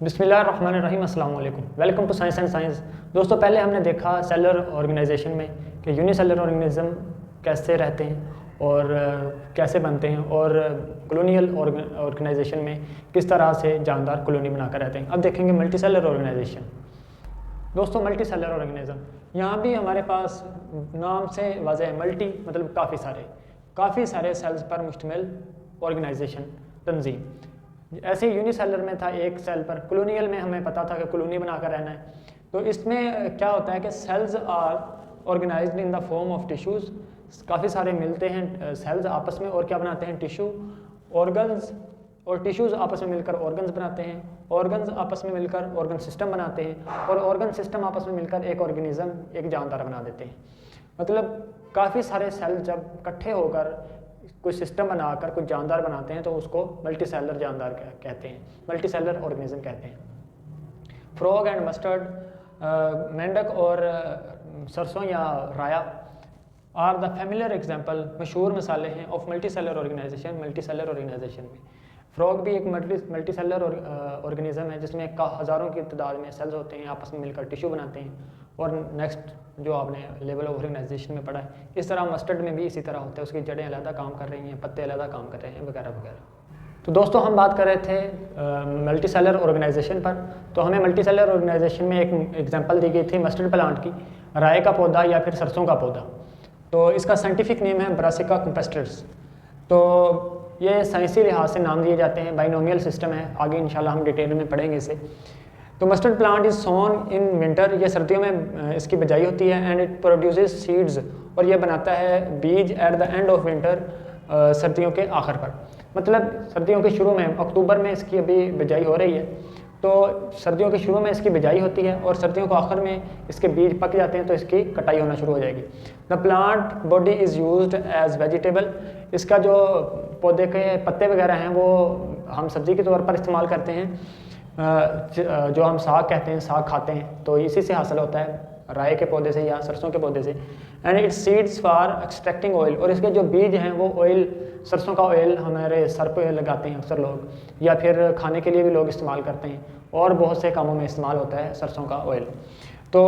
बिस्मिल्लाहिर्रहमानिर्रहीम, अस्सलाम वालेकुम। Welcome to science and science. दोस्तों, पहले हमने देखा सेलुलर ऑर्गेनाइजेशन में कि यूनिसेलुलर ऑर्गेनिज्म कैसे रहते हैं और कैसे बनते हैं, और कॉलोनियल ऑर्गेनाइजेशन में किस तरह से जानदार कॉलोनी बनाकर रहते हैं। अब देखेंगे मल्टीसेलुलर ऑर्गेनाइजेशन। दोस्तों, मल्टीसेलुलर ऑर्गेनिज्म, यहाँ भी हमारे पास नाम से वाज़ेह है, मल्टी मतलब काफ़ी सारे सेल्स पर मुश्तमिल ऑर्गेनाइजेशन तंजीम। ऐसे यूनिसेलर में था एक सेल पर, कॉलोनियल में हमें पता था कि कॉलोनी बनाकर रहना है। तो इसमें क्या होता है कि cells are organised in the form of tissues. काफ़ी सारे मिलते हैं सेल्स आपस में और क्या बनाते हैं, टिश्यू, ऑर्गन्स, और टिश्यूज़ आपस में मिलकर ऑर्गन्स बनाते हैं, ऑर्गन्स आपस में मिलकर ऑर्गन सिस्टम बनाते हैं, और ऑर्गन सिस्टम आपस में मिलकर एक ऑर्गेनिज्म, एक जानदार बना देते हैं। मतलब काफ़ी सारे सेल जब इकट्ठे होकर कोई सिस्टम बनाकर कुछ जानदार बनाते हैं तो उसको मल्टीसेलर जानदार कहते हैं, मल्टीसेलर ऑर्गेनिज्म कहते हैं। फ्रॉग एंड मस्टर्ड, मेंढक और सरसों या राया आर द फेमिलियर एग्जांपल, मशहूर मिसालें हैं ऑफ मल्टीसेलर ऑर्गेनाइजेशन में। फ्रॉग भी एक मल्टीसेलर ऑर्गेनिज्म है जिसमें हज़ारों की तादाद में सेल्स होते हैं, आपस में मिलकर टिश्यू बनाते हैं। और नेक्स्ट जो आपने लेवल ऑफ ऑर्गेनाइजेशन में पढ़ा है, इस तरह मस्टर्ड में भी इसी तरह होता है, उसकी जड़ें अलग काम कर रही हैं, पत्ते अलग काम कर रहे हैं, वगैरह वगैरह। तो दोस्तों, हम बात कर रहे थे मल्टीसेलर ऑर्गेनाइजेशन पर। तो हमें मल्टीसेलर ऑर्गेनाइजेशन में एक एग्जांपल दी गई थी मस्टर्ड प्लांट की, राय का पौधा या फिर सरसों का पौधा। तो इसका साइंटिफिक नेम है ब्रासिका कंपेस्टर्स। तो ये साइंसी लिहाज से नाम दिए जाते हैं, बाइनोमियल सिस्टम है, आगे इंशाल्लाह हम डिटेल में पढ़ेंगे इसे। तो mustard plant is sown in winter, ये सर्दियों में इसकी बिजाई होती है, एंड इट प्रोड्यूसेस सीड्स, और ये बनाता है बीज at the end of winter, सर्दियों के आखिर पर। मतलब सर्दियों के शुरू में, अक्टूबर में इसकी अभी बिजाई हो रही है, तो सर्दियों के शुरू में इसकी बिजाई होती है और सर्दियों के आखिर में इसके बीज पक जाते हैं तो इसकी कटाई होना शुरू हो जाएगी। The plant body is used as vegetable, इसका जो पौधे के पत्ते वगैरह हैं वो हम सब्ज़ी के तौर पर इस्तेमाल करते हैं। जो हम साग कहते हैं, साग खाते हैं, तो इसी से हासिल होता है, राई के पौधे से या सरसों के पौधे से। And it's seeds for extracting oil, और इसके जो बीज हैं वो ऑयल, सरसों का ऑयल हमारे सर पे लगाते हैं अक्सर लोग, या फिर खाने के लिए भी लोग इस्तेमाल करते हैं, और बहुत से कामों में इस्तेमाल होता है सरसों का ऑयल। तो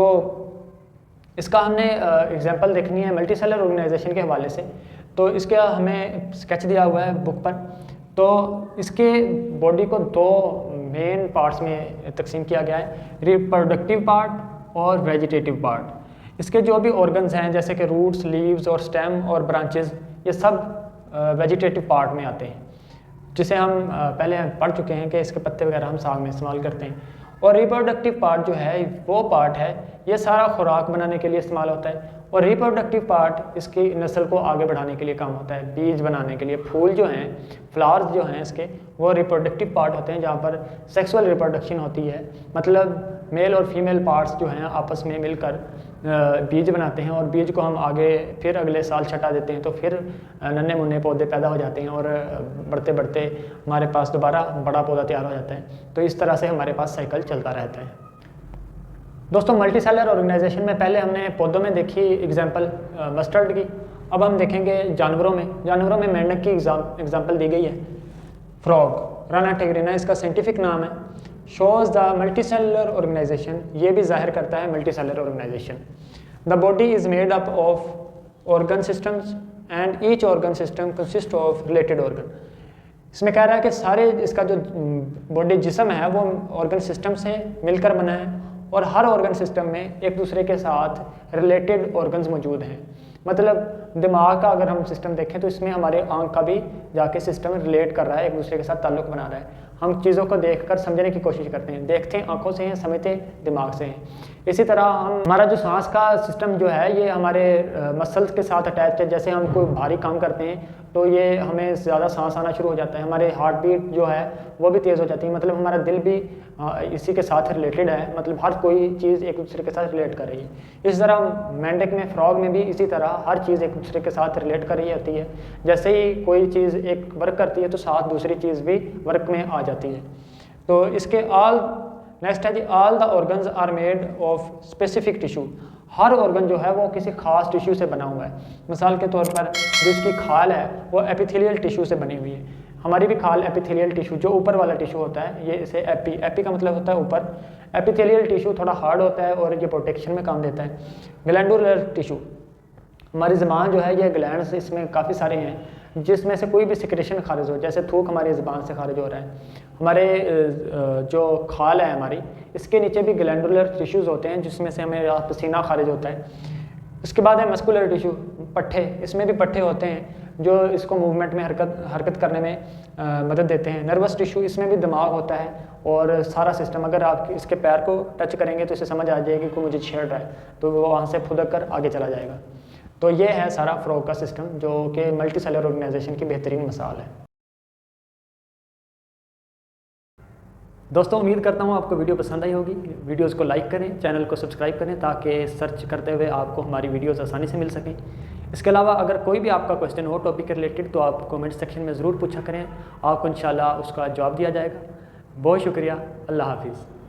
इसका हमने एग्जांपल देखनी है मल्टीसेलर ऑर्गेनाइजेशन के हवाले से। तो इसका हमें स्केच दिया हुआ है बुक पर। तो इसके बॉडी को दो मेन पार्ट्स में तकसीम किया गया है, रिप्रोडक्टिव पार्ट और वेजिटेटिव पार्ट। इसके जो भी ऑर्गन्स हैं जैसे कि रूट्स, लीव्स और स्टेम और ब्रांचेस, ये सब वेजिटेटिव पार्ट में आते हैं, जिसे हम पहले पढ़ चुके हैं कि इसके पत्ते वगैरह हम साग में इस्तेमाल करते हैं। और रिप्रोडक्टिव पार्ट जो है वो पार्ट है, ये सारा खुराक बनाने के लिए इस्तेमाल होता है। और रिप्रोडक्टिव पार्ट इसकी नस्ल को आगे बढ़ाने के लिए काम होता है, बीज बनाने के लिए। फूल जो हैं, फ्लावर्स जो हैं इसके, वो रिप्रोडक्टिव पार्ट होते हैं जहाँ पर सेक्सुअल रिप्रोडक्शन होती है। मतलब मेल और फीमेल पार्ट्स जो हैं आपस में मिलकर बीज बनाते हैं, और बीज को हम आगे फिर अगले साल छटा देते हैं, तो फिर नन्हे मुन्ने पौधे पैदा हो जाते हैं, और बढ़ते बढ़ते हमारे पास दोबारा बड़ा पौधा तैयार हो जाता है। तो इस तरह से हमारे पास साइकिल चलता रहता है। दोस्तों, मल्टीसेलर ऑर्गेनाइजेशन में पहले हमने पौधों में देखी एग्जांपल मस्टर्ड की, अब हम देखेंगे जानवरों में। जानवरों में मेंढक की एग्जांपल दी गई है, फ्रॉग, राना टिग्रिना इसका साइंटिफिक नाम है। शोज़ द मल्टीसेलर ऑर्गेनाइजेशन, ये भी जाहिर करता है multicellular organisation. The body is made up of organ systems and each organ system consist of related organ. इसमें कह रहा है कि सारे इसका जो बॉडी जिस्म है वो ऑर्गन सिस्टम से मिलकर बना है, और हर ऑर्गन सिस्टम में एक दूसरे के साथ रिलेटेड ऑर्गन्स मौजूद हैं। मतलब दिमाग का अगर हम सिस्टम देखें तो इसमें हमारे आँख का भी जाके सिस्टम रिलेट कर रहा है, एक दूसरे के साथ ताल्लुक़ बना रहा है। हम चीज़ों को देखकर समझने की कोशिश करते हैं, देखते हैं आँखों से हैं, समझते दिमाग से हैं। इसी तरह हमारा जो सांस का सिस्टम जो है ये हमारे मसल्स के साथ अटैच है। जैसे हम कोई भारी काम करते हैं तो ये हमें ज़्यादा सांस आना शुरू हो जाता है, हमारे हार्ट बीट जो है वो भी तेज़ हो जाती है। मतलब हमारा दिल भी इसी के साथ रिलेटेड है, मतलब हर कोई चीज़ एक दूसरे के साथ रिलेट कर रही है। इस तरह मेंढक में, फ्रॉग में भी इसी तरह हर चीज़ एक दूसरे के साथ रिलेट कर रही होती है। जैसे ही कोई चीज़ एक वर्क करती है तो साथ दूसरी चीज़ भी वर्क में आ जाती है। तो इसके नेक्स्ट है जी, all the organs are made of specific tissue. हर ऑर्गन जो है वो किसी खास टिश्यू से बना हुआ है। मिसाल के तौर पर जिसकी खाल है वो एपिथेलियल टिश्यू से बनी हुई है। हमारी भी खाल एपिथेलियल टिश्यू जो ऊपर वाला टिश्यू होता है, ये इसे एपी का मतलब होता है ऊपर। एपिथेलियल टिश्यू थोड़ा हार्ड होता है और ये प्रोटेक्शन में काम देता है। ग्लैंडुलर टिश्यू, हमारी ज़बान जो है ये ग्लैंड्स इसमें काफ़ी सारे हैं जिसमें से कोई भी सिक्रेशन खारिज हो, जैसे थूक हमारी ज़बान से खारिज हो रहा है। हमारे जो खाल है हमारी, इसके नीचे भी ग्लैंडुलर टिश्यूज़ होते हैं जिसमें से हमें पसीना खारिज होता है। इसके बाद है मस्कुलर टिश्यू, पट्ठे, इसमें भी पट्ठे होते हैं जो इसको मूवमेंट में हरकत करने में मदद देते हैं। नर्वस टिश्यू, इसमें भी दिमाग होता है और सारा सिस्टम। अगर आप इसके पैर को टच करेंगे तो इसे समझ आ जाएगी कि मुझे छेड़ रहा है, तो वो वहाँ से फुदक कर आगे चला जाएगा। तो ये है सारा फ्रॉग का सिस्टम जो कि मल्टी सेलुलर ऑर्गेनाइजेशन की बेहतरीन मिसाल है। दोस्तों उम्मीद करता हूँ आपको वीडियो पसंद आई होगी। वीडियोज़ को लाइक करें, चैनल को सब्सक्राइब करें ताकि सर्च करते हुए आपको हमारी वीडियोज़ आसानी से मिल सकें। इसके अलावा अगर कोई भी आपका क्वेश्चन हो टॉपिक के रिलेटेड तो आप कमेंट सेक्शन में ज़रूर पूछा करें, आपको इंशाल्लाह उसका जवाब दिया जाएगा। बहुत शुक्रिया, अल्लाह हाफिज़।